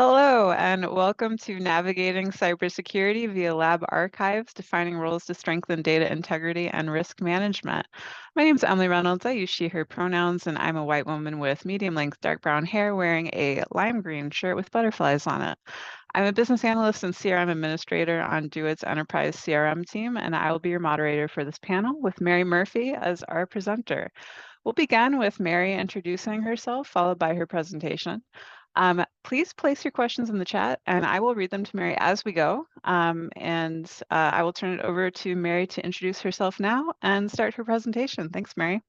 Hello, and welcome to Navigating Cybersecurity via LabArchives, defining roles to strengthen data integrity and risk management. My name is Emily Reynolds. I use she, her pronouns, and I'm a white woman with medium length dark brown hair wearing a lime green shirt with butterflies on it. I'm a business analyst and CRM administrator on DoIT's enterprise CRM team, and I will be your moderator for this panel with Mary Murphy as our presenter. We'll begin with Mary introducing herself, followed by her presentation. Please place your questions in the chat and I will read them to Mary as we go. I will turn it over to Mary to introduce herself now and start her presentation. Thanks, Mary.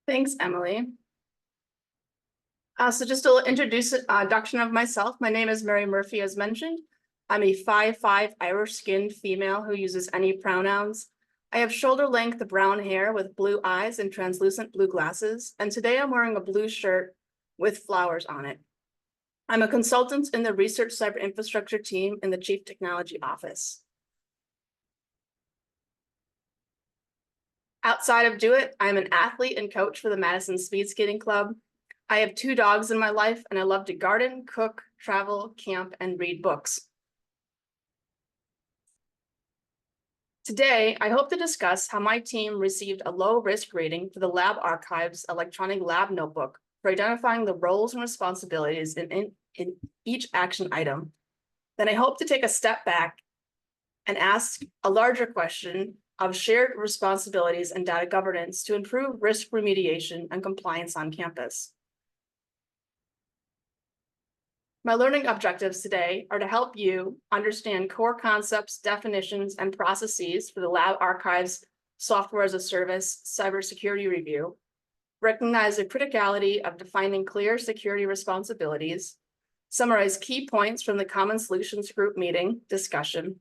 Thanks, Emily. So just to introduce an introduction of myself, my name is Mary Murphy, as mentioned. I'm a 5'5" Irish-skinned female who uses any pronouns. I have shoulder-length brown hair with blue eyes and translucent blue glasses, and today I'm wearing a blue shirt with flowers on it. I'm a consultant in the Research Cyber Infrastructure team in the Chief Technology Office. Outside of DoIT, I'm an athlete and coach for the Madison Speed Skating Club. I have 2 dogs in my life, and I love to garden, cook, travel, camp, and read books. Today, I hope to discuss how my team received a low risk rating for the LabArchives electronic lab notebook for identifying the roles and responsibilities in each action item. Then I hope to take a step back and ask a larger question of shared responsibilities and data governance to improve risk remediation and compliance on campus. My learning objectives today are to help you understand core concepts, definitions, and processes for the LabArchives software as a service cybersecurity review, recognize the criticality of defining clear security responsibilities, summarize key points from the Common Solutions Group meeting discussion,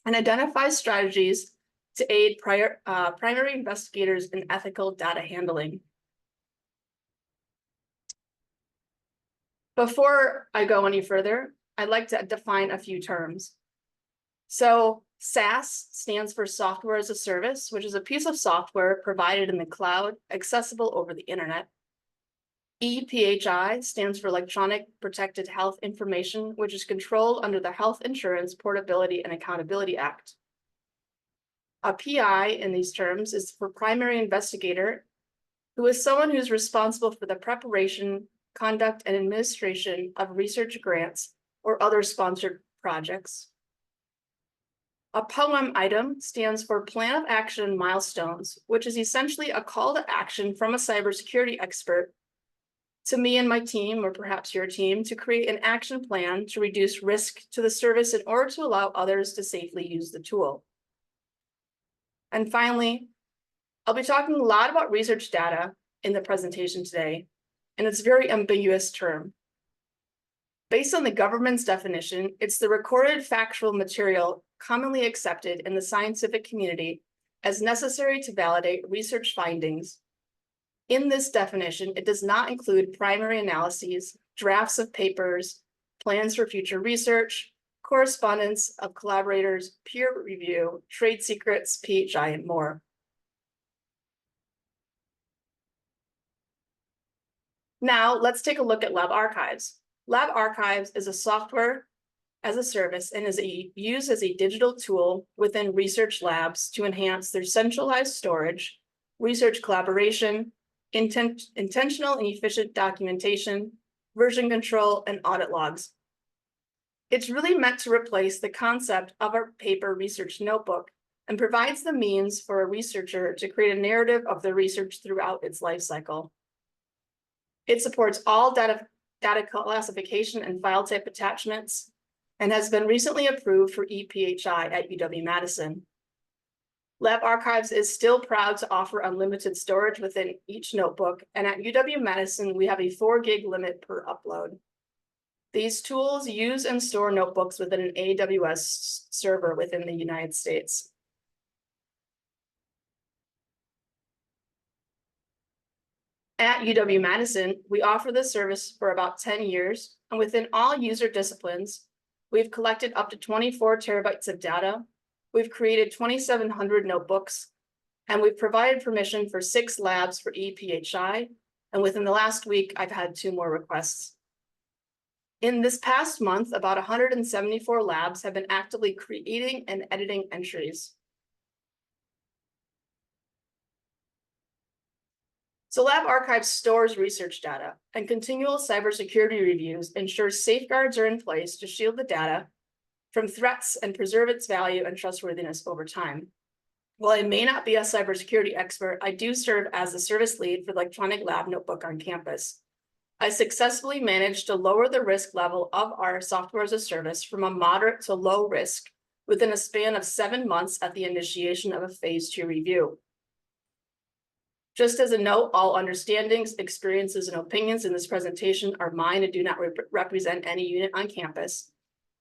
and identify strategies to aid primary investigators in ethical data handling. Before I go any further, I'd like to define a few terms. So SaaS stands for Software as a Service, which is a piece of software provided in the cloud, accessible over the internet. EPHI stands for Electronic Protected Health Information, which is controlled under the Health Insurance Portability and Accountability Act. A PI in these terms is for primary investigator, who is someone who's responsible for the preparation, conduct, and administration of research grants or other sponsored projects. A POA&M item stands for Plan of Action Milestones, which is essentially a call to action from a cybersecurity expert to me and my team, or perhaps your team, to create an action plan to reduce risk to the service in order to allow others to safely use the tool. And finally, I'll be talking a lot about research data in the presentation today, and it's a very ambiguous term. Based on the government's definition, it's the recorded factual material commonly accepted in the scientific community as necessary to validate research findings. In this definition, it does not include primary analyses, drafts of papers, plans for future research, correspondence of collaborators, peer review, trade secrets, PHI, and more. Now, let's take a look at LabArchives. LabArchives is a software as a service and is used as a digital tool within research labs to enhance their centralized storage, research collaboration, intentional and efficient documentation, version control, and audit logs. It's really meant to replace the concept of a paper research notebook and provides the means for a researcher to create a narrative of the research throughout its life cycle. It supports all data classification and file type attachments and has been recently approved for EPHI at UW Madison. LabArchives is still proud to offer unlimited storage within each notebook, and at UW Madison, we have a 4 gig limit per upload. These tools use and store notebooks within an AWS server within the United States. At UW Madison, we offer this service for about 10 years, and within all user disciplines, we've collected up to 24 terabytes of data. We've created 2,700 notebooks, and we've provided permission for 6 labs for EPHI. And within the last week, I've had 2 more requests In this past month, about 174 labs have been actively creating and editing entries. So LabArchives stores research data, and continual cybersecurity reviews ensure safeguards are in place to shield the data from threats and preserve its value and trustworthiness over time. While I may not be a cybersecurity expert, I do serve as the service lead for the electronic lab notebook on campus. I successfully managed to lower the risk level of our software as a service from a moderate to low risk within a span of 7 months at the initiation of a phase 2 review. Just as a note, all understandings, experiences, and opinions in this presentation are mine and do not represent any unit on campus.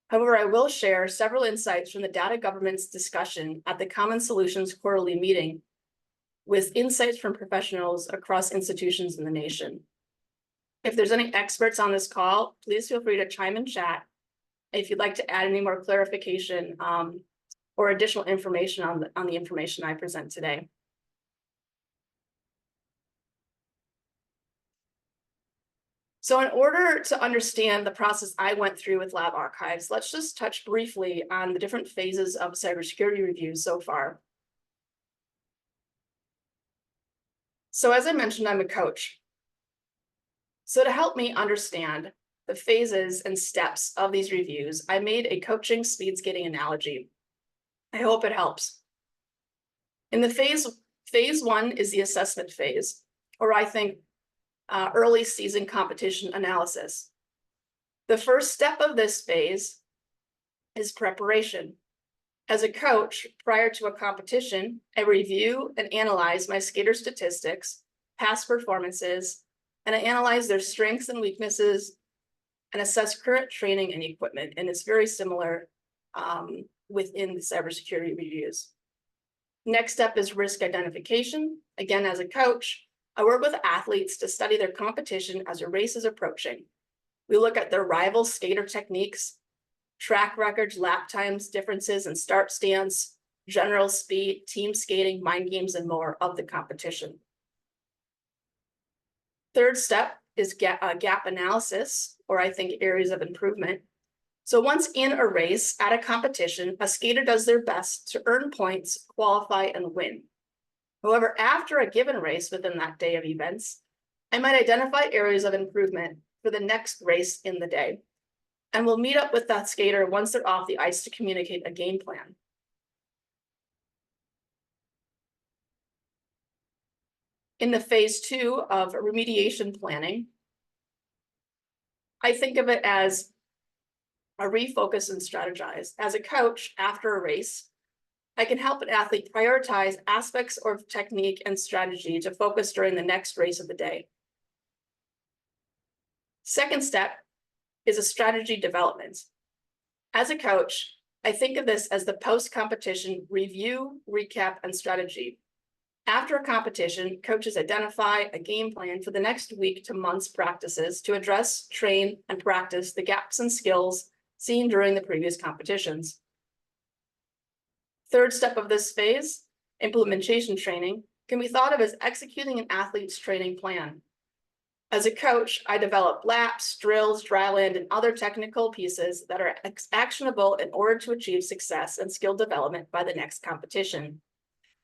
However, I will share several insights from the data governance discussion at the Common Solutions quarterly meeting with insights from professionals across institutions in the nation. If there's any experts on this call, please feel free to chime in chat if you'd like to add any more clarification or additional information on the information I present today. So in order to understand the process I went through with LabArchives, let's just touch briefly on the different phases of cybersecurity reviews so far. So as I mentioned, I'm a coach. So to help me understand the phases and steps of these reviews, I made a coaching speed skating analogy. I hope it helps. In the phase 1 is the assessment phase, or I think early season competition analysis. The first step of this phase is preparation. As a coach, prior to a competition, I review and analyze my skater statistics, past performances, and I analyze their strengths and weaknesses and assess current training and equipment. And it's very similar within the cybersecurity reviews. Next step is risk identification. Again, as a coach, I work with athletes to study their competition as a race is approaching. We look at their rival skater techniques, track records, lap times, differences in start stance, general speed, team skating, mind games, and more of the competition. Third step is gap analysis, or I think areas of improvement. So once in a race at a competition, a skater does their best to earn points, qualify, and win. However, after a given race within that day of events, I might identify areas of improvement for the next race in the day. And we'll meet up with that skater once they're off the ice to communicate a game plan. In the phase 2 of remediation planning, I think of it as a refocus and strategize. As a coach, after a race, I can help an athlete prioritize aspects of technique and strategy to focus during the next race of the day. Second step is a strategy development. As a coach, I think of this as the post-competition review, recap, and strategy. After a competition, coaches identify a game plan for the next week to months practices to address, train, and practice the gaps and skills seen during the previous competitions. Third step of this phase, implementation training, can be thought of as executing an athlete's training plan. As a coach, I develop laps, drills, dry land, and other technical pieces that are actionable in order to achieve success and skill development by the next competition.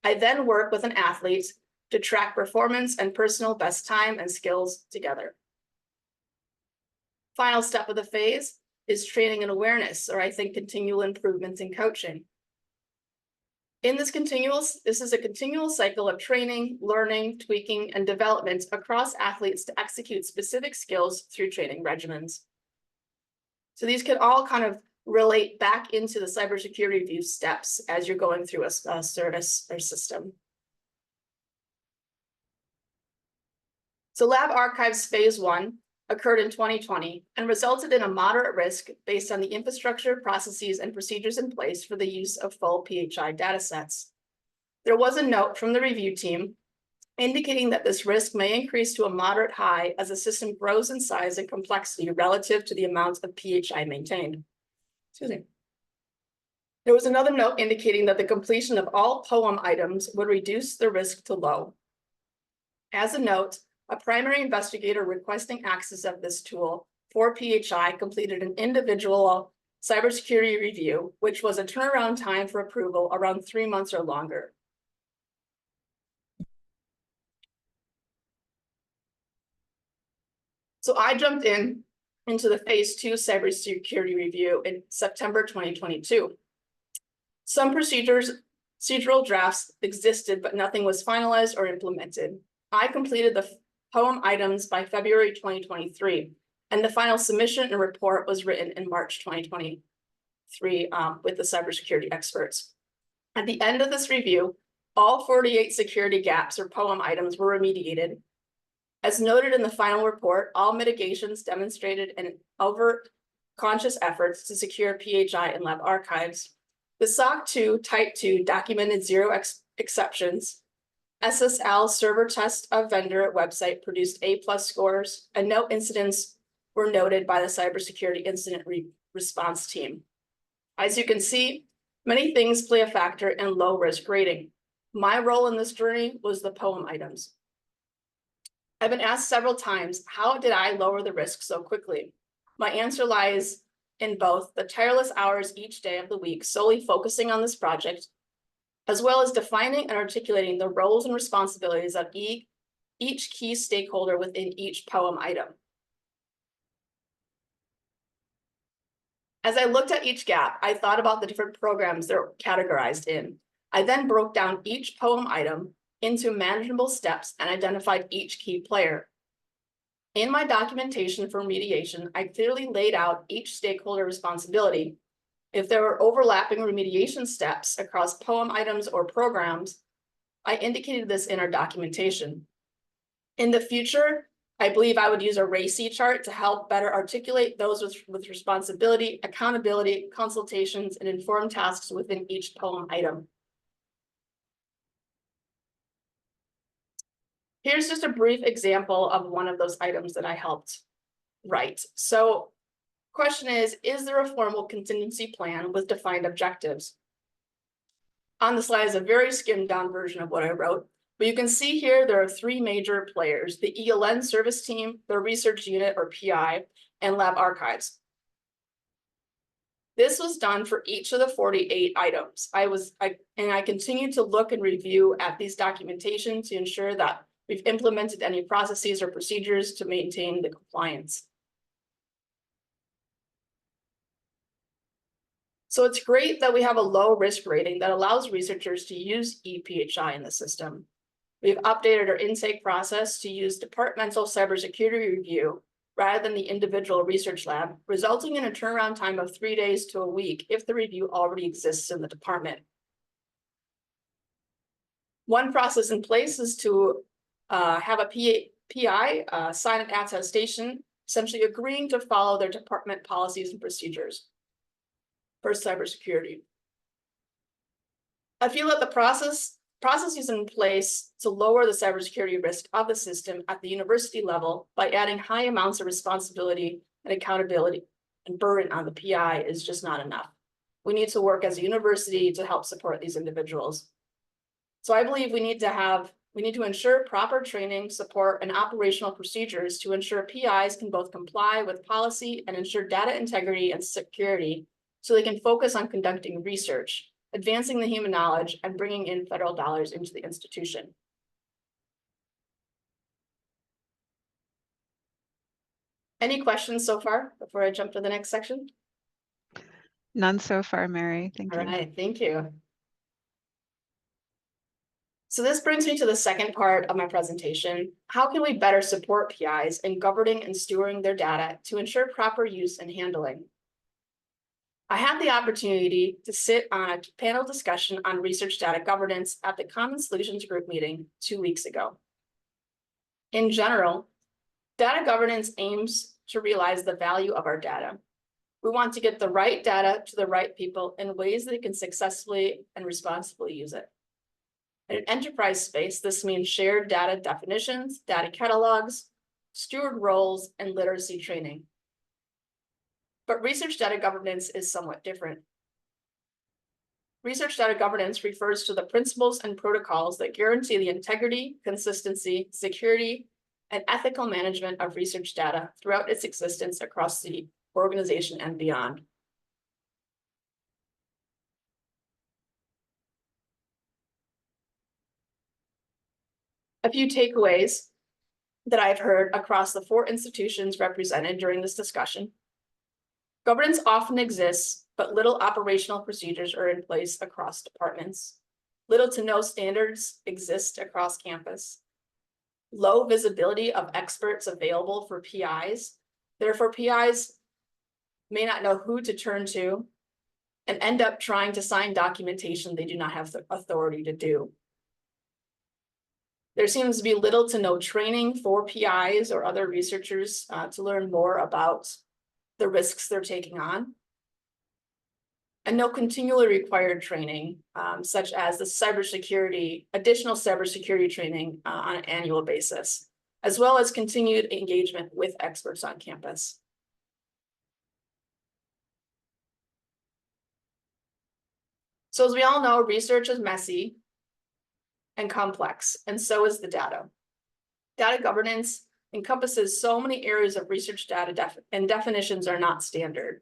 I then work with an athlete to track performance and personal best time and skills together. Final step of the phase is training and awareness, or I think continual improvements in coaching. This is a continual cycle of training, learning, tweaking, and development across athletes to execute specific skills through training regimens. So these can all kind of relate back into the cybersecurity review steps as you're going through a service or system. So LabArchives phase 1 occurred in 2020 and resulted in a moderate risk based on the infrastructure, processes, and procedures in place for the use of full PHI datasets. There was a note from the review team indicating that this risk may increase to a moderate high as the system grows in size and complexity relative to the amount of PHI maintained. Excuse me. There was another note indicating that the completion of all POA&M items would reduce the risk to low. As a note, a primary investigator requesting access of this tool 4 PHI completed an individual cybersecurity review, which was a turnaround time for approval around 3 months or longer. So I jumped into the phase 2 cybersecurity review in September 2022. Some procedural drafts existed, but nothing was finalized or implemented. I completed the POA&M items by February 2023, and the final submission and report was written in March 2023 with the cybersecurity experts. At the end of this review, all 48 security gaps or POA&M items were remediated. As noted in the final report, all mitigations demonstrated an overt conscious efforts to secure PHI and LabArchives. The SOC 2 Type 2 documented 0 exceptions. SSL server test of vendor website produced A+ scores, and no incidents were noted by the cybersecurity incident response team. As you can see, many things play a factor in low risk rating. My role in this journey was the POA&M items. I've been asked several times, how did I lower the risk so quickly? My answer lies in both the tireless hours each day of the week solely focusing on this project, as well as defining and articulating the roles and responsibilities of each key stakeholder within each POA&M item. As I looked at each gap, I thought about the different programs they're categorized in. I then broke down each POA&M item into manageable steps and identified each key player. In my documentation for remediation, I clearly laid out each stakeholder responsibility. If there were overlapping remediation steps across POA&M items or programs, I indicated this in our documentation. In the future, I believe I would use a RACI chart to help better articulate those with responsibility, accountability, consultations, and informed tasks within each POA&M item. Here's just a brief example of one of those items that I helped write. So question is there a formal contingency plan with defined objectives? On the slide is a very skimmed down version of what I wrote, but you can see here there are 3 major players: the ELN service team, the research unit or PI, and LabArchives. This was done for each of the 48 items. I continue to look and review at these documentation to ensure that we've implemented any processes or procedures to maintain the compliance. So it's great that we have a low risk rating that allows researchers to use ePHI in the system. We've updated our intake process to use departmental cybersecurity review rather than the individual research lab, resulting in a turnaround time of 3 days to a week if the review already exists in the department. One process in place is to have a PI sign an attestation, essentially agreeing to follow their department policies and procedures for cybersecurity. I feel that the processes in place to lower the cybersecurity risk of the system at the university level by adding high amounts of responsibility and accountability and burden on the PI is just not enough. We need to work as a university to help support these individuals. So I believe we need to ensure proper training, support, and operational procedures to ensure PIs can both comply with policy and ensure data integrity and security so they can focus on conducting research, advancing the human knowledge, and bringing in federal dollars into the institution. Any questions so far before I jump to the next section? None so far, Mary. Thank you. All right, thank you. So this brings me to the second part of my presentation. How can we better support PIs in governing and stewarding their data to ensure proper use and handling? I had the opportunity to sit on a panel discussion on research data governance at the Common Solutions Group meeting 2 weeks ago. In general, data governance aims to realize the value of our data. We want to get the right data to the right people in ways that can successfully and responsibly use it. In an enterprise space, this means shared data definitions, data catalogs, steward roles, and literacy training. But research data governance is somewhat different. Research data governance refers to the principles and protocols that guarantee the integrity, consistency, security, and ethical management of research data throughout its existence across the organization and beyond. A few takeaways that I've heard across the 4 institutions represented during this discussion. Governance often exists, but little operational procedures are in place across departments. Little to no standards exist across campus. Low visibility of experts available for PIs. Therefore, PIs may not know who to turn to and end up trying to sign documentation they do not have the authority to do. There seems to be little to no training for PIs or other researchers to learn more about the risks they're taking on. And no continually required training, such as the additional cybersecurity training on an annual basis, as well as continued engagement with experts on campus. So as we all know, research is messy and complex, and so is the data. Data governance encompasses so many areas of research data and definitions are not standard.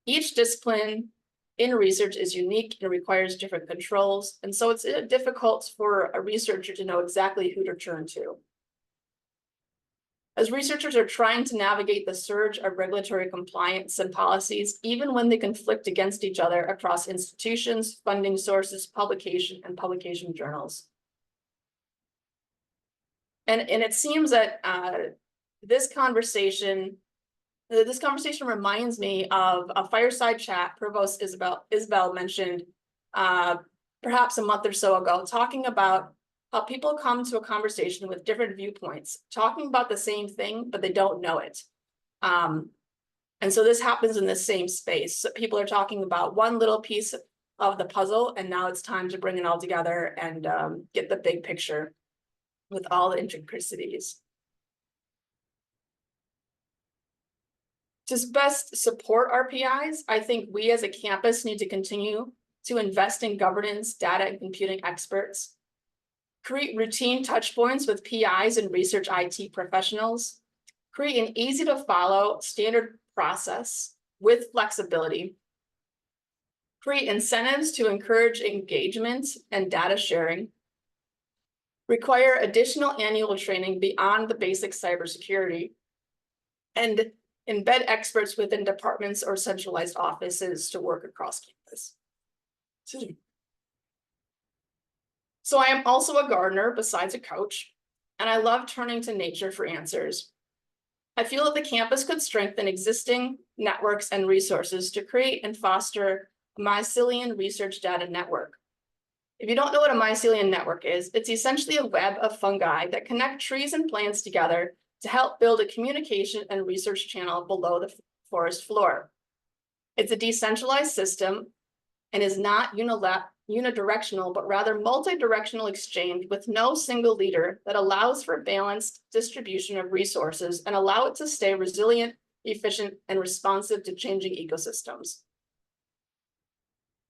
Each discipline in research is unique and requires different controls, and so it's difficult for a researcher to know exactly who to turn to. As researchers are trying to navigate the surge of regulatory compliance and policies, even when they conflict against each other across institutions, funding sources, publication journals. And it seems that this conversation reminds me of a fireside chat Provost Isabel mentioned perhaps a month or so ago, talking about how people come to a conversation with different viewpoints, talking about the same thing, but they don't know it. And so this happens in the same space. So people are talking about one little piece of the puzzle, and now it's time to bring it all together and get the big picture with all the intricacies. To best support our PIs, I think we as a campus need to continue to invest in governance, data, and computing experts, create routine touch points with PIs and research IT professionals, create an easy to follow standard process with flexibility, create incentives to encourage engagement and data sharing, require additional annual training beyond the basic cybersecurity, and embed experts within departments or centralized offices to work across campus. So I am also a gardener besides a coach, and I love turning to nature for answers. I feel that the campus could strengthen existing networks and resources to create and foster a mycelium research data network. If you don't know what a mycelium network is, it's essentially a web of fungi that connect trees and plants together to help build a communication and research channel below the forest floor. It's a decentralized system and is not unidirectional, but rather multi-directional exchange with no single leader that allows for balanced distribution of resources and allow it to stay resilient, efficient, and responsive to changing ecosystems.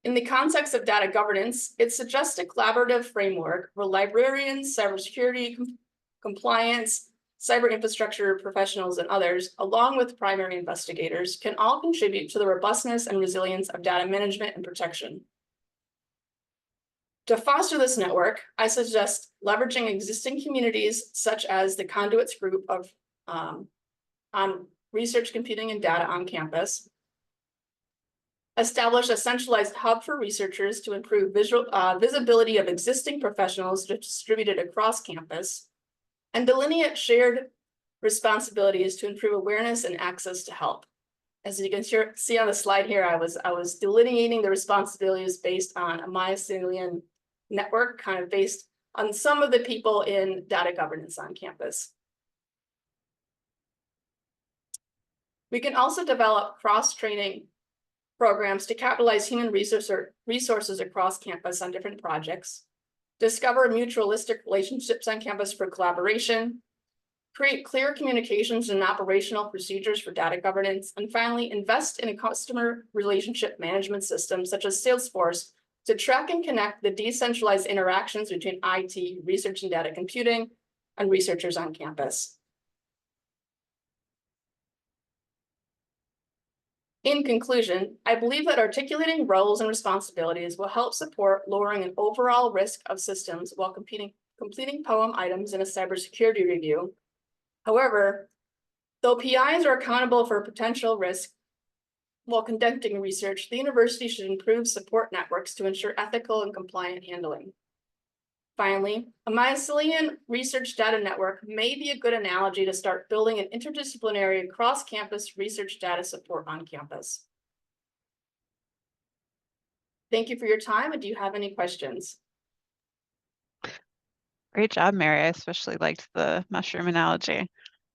In the context of data governance, it suggests a collaborative framework where librarians, cybersecurity, compliance, cyber infrastructure professionals, and others, along with primary investigators, can all contribute to the robustness and resilience of data management and protection. To foster this network, I suggest leveraging existing communities such as the Conduits group of on research, computing, and data on campus. Establish a centralized hub for researchers to improve visibility of existing professionals distributed across campus, and delineate shared responsibilities to improve awareness and access to help. As you can see on the slide here, I was delineating the responsibilities based on a mycelium network, kind of based on some of the people in data governance on campus. We can also develop cross-training programs to capitalize human resources across campus on different projects, discover mutualistic relationships on campus for collaboration, create clear communications and operational procedures for data governance, and finally, invest in a customer relationship management system such as Salesforce to track and connect the decentralized interactions between IT, research and data computing, and researchers on campus. In conclusion, I believe that articulating roles and responsibilities will help support lowering an overall risk of systems while completing POA&M items in a cybersecurity review. However, though PIs are accountable for potential risk while conducting research, the university should improve support networks to ensure ethical and compliant handling. Finally, a mycelium research data network may be a good analogy to start building an interdisciplinary cross-campus research data support on campus. Thank you for your time, and do you have any questions? Great job, Mary. I especially liked the mushroom analogy.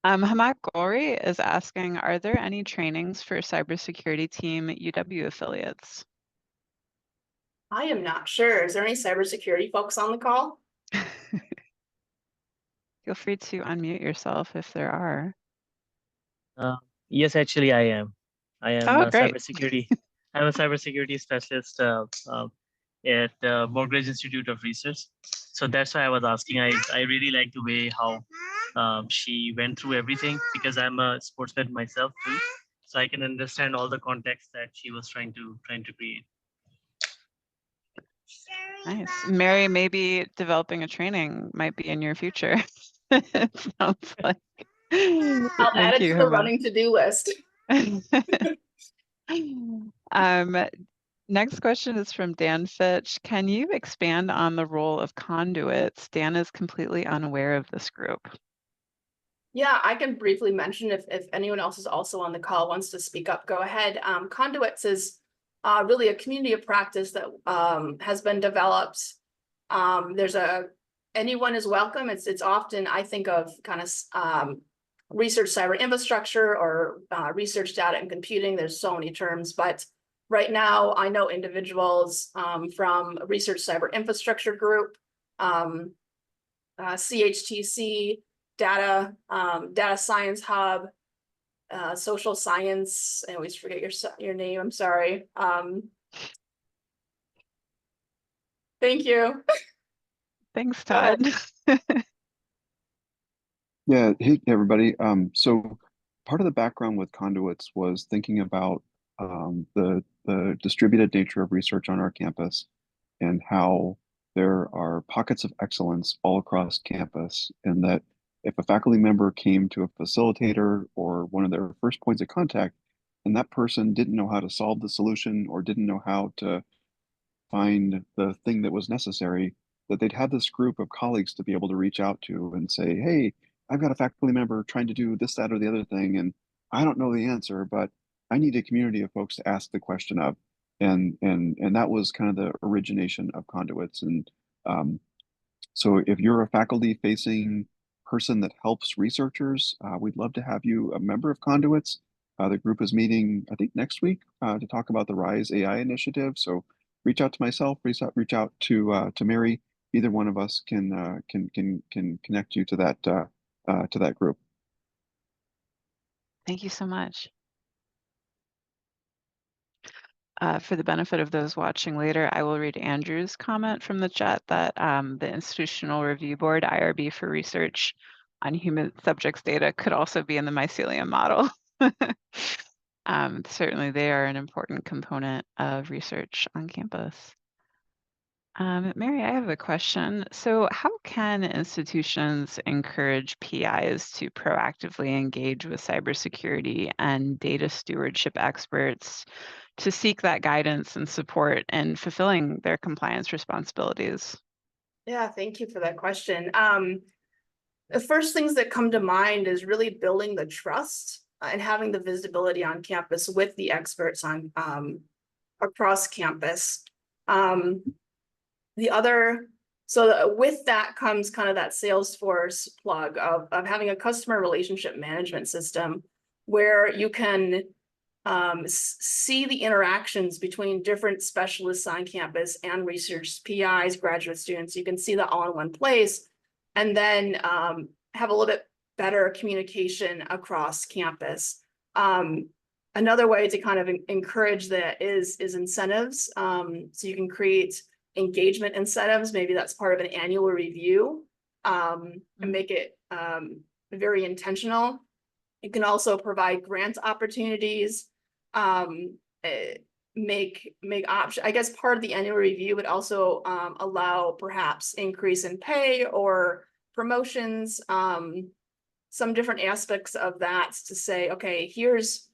Hamak Gori is asking, are there any trainings for cybersecurity team UW affiliates? I am not sure. Is there any cybersecurity folks on the call? Feel free to unmute yourself if there are. Yes, actually, I am. I am Oh, a great. cybersecurity. I'm a cybersecurity specialist at Mortgage Institute of Research. So that's why I was asking. I really like the way how she went through everything, because I'm a sportsman myself too, so I can understand all the context that she was trying to create. Nice. Mary, maybe developing a training might be in your future. It sounds like. I'll add Thank it you, to the Hamak. running to-do list. Next question is from Dan Fitch. Can you expand on the role of conduits? Dan is completely unaware of this group. Yeah, I can briefly mention if anyone else is also on the call wants to speak up, go ahead. Conduits is really a community of practice that has been developed. Anyone is welcome. It's often, I think of kind of research cyber infrastructure or research data and computing. There's so many terms, but right now I know individuals from a research cyber infrastructure group, CHTC, data science hub, social science. I always forget your name. I'm sorry. Thank you. Thanks, Todd. Yeah, hey everybody. So part of the background with conduits was thinking about the distributed nature of research on our campus and how there are pockets of excellence all across campus, and that if a faculty member came to a facilitator or one of their first points of contact, and that person didn't know how to solve the solution or didn't know how to find the thing that was necessary, that they'd have this group of colleagues to be able to reach out to and say, hey, I've got a faculty member trying to do this, that, or the other thing, and I don't know the answer, but I need a community of folks to ask the question of. And that was kind of the origination of conduits. And so if you're a faculty facing person that helps researchers, we'd love to have you a member of conduits. The group is meeting, I think, next week to talk about the RISE AI initiative. So reach out to myself, reach out to Mary. Either one of us can connect you to that group. Thank you so much. For the benefit of those watching later, I will read Andrew's comment from the chat that the Institutional Review Board, IRB for research on human subjects data, could also be in the mycelium model. Certainly they are an important component of research on campus. Mary, I have a question. So how can institutions encourage PIs to proactively engage with cybersecurity and data stewardship experts to seek that guidance and support in fulfilling their compliance responsibilities? Yeah, thank you for that question. The first things that come to mind is really building the trust and having the visibility on campus with the experts on across campus. So with that comes kind of that Salesforce plug of having a customer relationship management system where you can see the interactions between different specialists on campus and research PIs, graduate students. You can see that all in one place, and then have a little bit better communication across campus. Another way to kind of encourage that is incentives. So you can create engagement incentives. Maybe that's part of an annual review and make it very intentional. You can also provide grant opportunities, make option. I guess part of the annual review would also allow perhaps increase in pay or promotions, some different aspects of that to say, okay, here's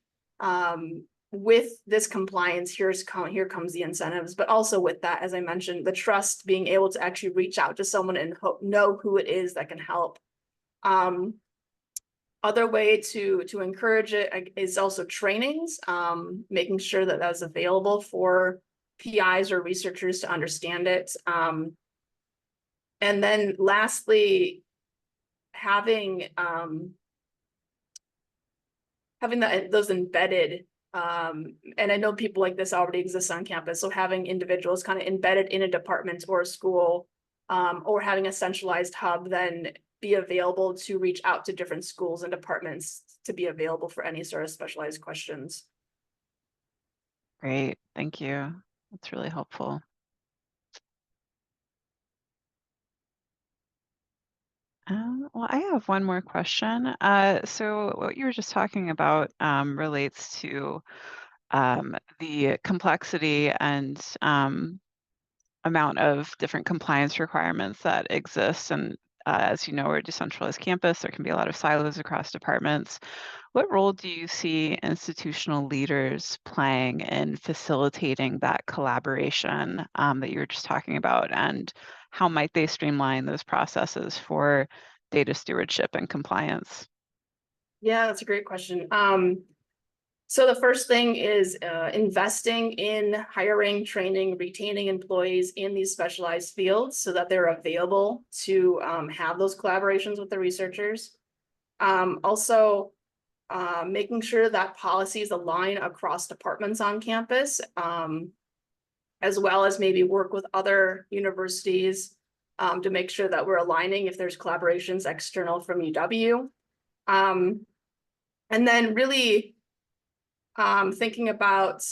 with this compliance, here comes the incentives, but also with that, as I mentioned, the trust, being able to actually reach out to someone and know who it is that can help. Other way to encourage it is also trainings, making sure that that's available for PIs or researchers to understand it. And then lastly, having those embedded, and I know people like this already exist on campus, so having individuals kind of embedded in a department or a school, or having a centralized hub, then be available to reach out to different schools and departments to be available for any sort of specialized questions. Great, thank you. That's really helpful. Well, I have one more question. So what you were just talking about relates to the complexity and amount of different compliance requirements that exist. And as you know, we're a decentralized campus. There can be a lot of silos across departments. What role do you see institutional leaders playing in facilitating that collaboration that you were just talking about? And how might they streamline those processes for data stewardship and compliance? Yeah, that's a great question. So the first thing is investing in hiring, training, retaining employees in these specialized fields so that they're available to have those collaborations with the researchers. Also, making sure that policies align across departments on campus, as well as maybe work with other universities to make sure that we're aligning if there's collaborations external from UW. And then really thinking about,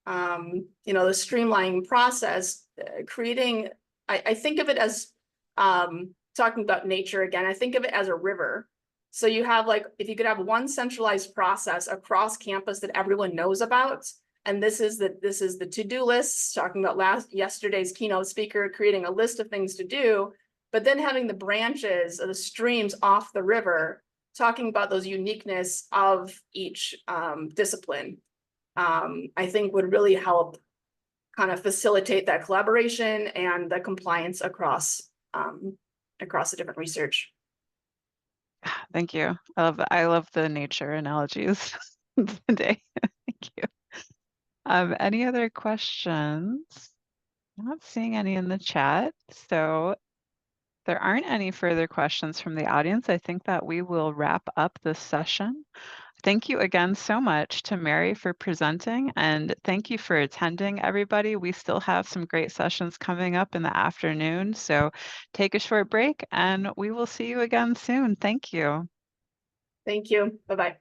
the streamlining process, creating, I think of it as, talking about nature again, I think of it as a river. So you have if you could have one centralized process across campus that everyone knows about, and this is the to-do list, talking about yesterday's keynote speaker, creating a list of things to do, but then having the branches or the streams off the river, talking about those uniqueness of each discipline, I think would really help kind of facilitate that collaboration and the compliance across the different research. Thank you. I love the nature analogies today. Thank you. Any other questions? I'm not seeing any in the chat. So there aren't any further questions from the audience. I think that we will wrap up this session. Thank you again so much to Mary for presenting, and thank you for attending, everybody. We still have some great sessions coming up in the afternoon, so take a short break and we will see you again soon. Thank you. Thank you. Bye-bye.